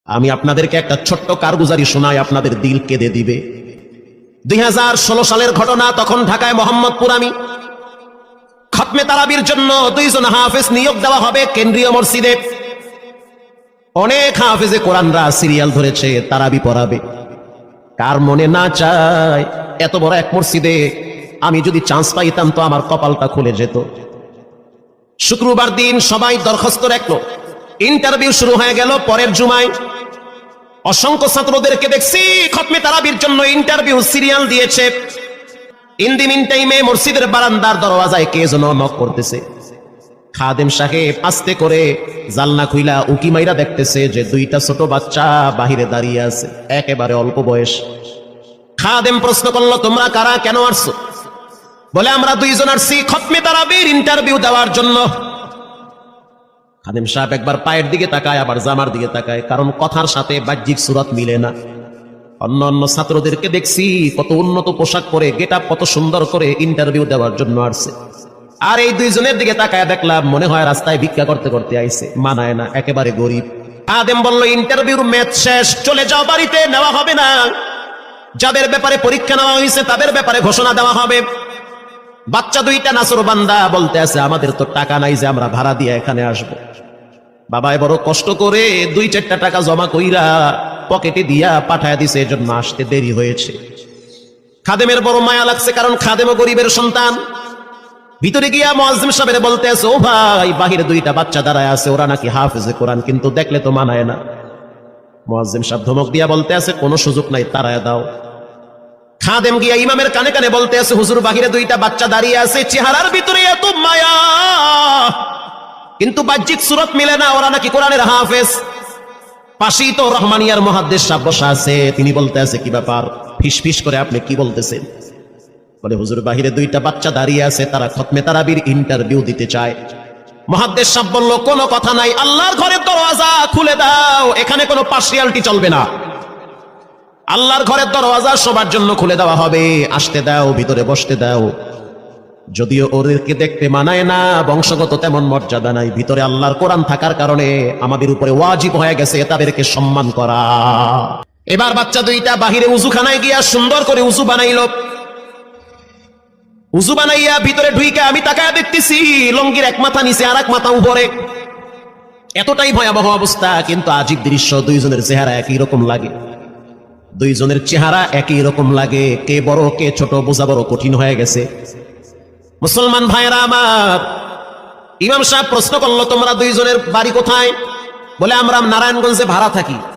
আমি আপনাদেরকে একটা ছোট্ট কারগুজারি শোনাই, আপনাদের দিল কেঁদে দিবে। 2016 সালের ঘটনা। তখন ঢাকায় মোহাম্মদপুর আমি খতমে তারাবির জন্য 2 জন হাফেজ নিয়োগ দেওয়া হবে কেন্দ্রীয় মসজিদে। অনেক হাফেজে কোরআনরা সিরিয়াল ধরেছে তারাবি পড়াবে। কার মনে না চায় এত বড় এক মসজিদে আমি যদি চান্স পাইতাম তো আমার কপালটা খুলে যেত। শুক্রবার দিন সবাই দরখাস্ত রাখলো, ইন্টারভিউ শুরু হয়ে গেল। পরের জুমায় অসংখ্য ছাত্রদেরকে দেখছি খতমে তারাবির জন্য ইন্টারভিউ সিরিয়াল দিয়েছে। ইন দি মিন টাইমে মসজিদের বারান্দার দরওয়াজায় কে যেন নক করতেছে। খাদেম সাহেব আস্তে করে জালনা খুইলা উকি মাইরা দেখতেছে যে 2টা ছোট বাচ্চা বাহিরে দাঁড়িয়ে আছে, একেবারে অল্প বয়স। খাদেম প্রশ্ন করলো, তোমরা কারা, কেন আসছো? বলে, আমরা 2 জন আসছি খতমে তারাবির ইন্টারভিউ দেওয়ার জন্য। খাদেম সাহেব একবার পায়ের দিকে তাকায়, আবার জামার দিকে তাকায়, কারণ কথার সাথে বাহ্যিক সুরত মিলে না। অন্য অন্য ছাত্রদেরকে দেখছি কত উন্নত পোশাক পরে, গেটআপ কত সুন্দর করে ইন্টারভিউ দেওয়ার জন্য আসছে। আর এই 2 জনের দিকে তাকায় দেখলাম মনে হয় রাস্তায় ভিক্ষা করতে করতে আইছে, মানায় না, একেবারে গরিব। খাদেম বলল, ইন্টারভিউর ম্যাচ শেষ, চলে যাও বাড়িতে, নেওয়া হবে না। যাদের ব্যাপারে পরীক্ষা নেওয়া হয়েছে তাদের ব্যাপারে ঘোষণা দেওয়া হবে। বাচ্চা 2টা নাসর বান্দা বলতে আছে, আমাদের তো টাকা নাই যে আমরা ভাড়া দিয়ে এখানে আসব। বাবাই বড় কষ্ট করে 2-4টা টাকা জমা কইরা পকেটে দিয়া পাঠায় দিছে, এজন্য আসতে দেরি হয়েছে। খাদেমের বড় মায়া লাগছে, কারণ খাদেমও গরিবের সন্তান। ভিতরে গিয়া মুয়াজ্জিম সাহেবের বলতে আছে, ও ভাই, বাহিরে 2টা বাচ্চা দাঁড়ায় আছে, ওরা নাকি হাফেজে কোরআন, কিন্তু দেখলে তো মানায় না। মুয়াজ্জিম সাহেব ধমক দিয়া বলতে আছে, কোনো সুযোগ নাই, তাড়ায় দাও। খাদেম গিয়া ইমামের কানে কানে বলতে আছে, হুজুর, বাহিরে 2টা বাচ্চা দাঁড়িয়ে আছে, চেহারার ভিতরে এত মায়া, কিন্তু বাহ্যিক সুরত মিলে না, ওরা নাকি কোরআনের হাফেজ। পাশেই তো রহমানিয়ার মুহাদ্দিস সাহেব বসা আছে, তিনি বলতে আছে, কি ব্যাপার, ফিস ফিস করে আপনি কি বলতেছেন? বলে, হুজুর, বাহিরে 2টা বাচ্চা দাঁড়িয়ে আছে, তারা খতমে তারাবির ইন্টারভিউ দিতে চায়। মুহাদ্দিস সাহেব বলল, কোনো কথা নাই, আল্লাহর ঘরের দরওয়াজা খুলে দাও, এখানে কোনো পার্সিয়ালিটি চলবে না। আল্লাহর ঘরের দরওয়াজা সবার জন্য খুলে দেওয়া হবে, আসতে দাও, ভিতরে বসতে দাও। যদিও ওদেরকে দেখতে মানায় না, বংশগত তেমন মর্যাদা নাই, ভিতরে আল্লাহর কোরআন থাকার কারণে আমাদের উপরে ওয়াজিব হয়ে গেছে তাদেরকে সম্মান করা। এবার বাচ্চা 2টা বাহিরে উজুখানায় গিয়া সুন্দর করে উজু বানাইল। উজু বানাইয়া ভিতরে ঢুইকা আমি তাকায় দেখতেছি লঙ্গির এক মাথা নিচে আর এক মাথা উপরে। এতটাই ভয়াবহ অবস্থা, কিন্তু আজীব দৃশ্য। 2 জনের চেহারা একই রকম লাগে, 2 জনের চেহারা একই রকম লাগে। কে বড় কে ছোট বোঝা বড় কঠিন হয়ে গেছে। মুসলমান ভাইরা আমার, ইমাম সাহেব প্রশ্ন করলো, তোমরা 2 জনের বাড়ি কোথায়? বলে, আমরা নারায়ণগঞ্জে ভাড়া থাকি।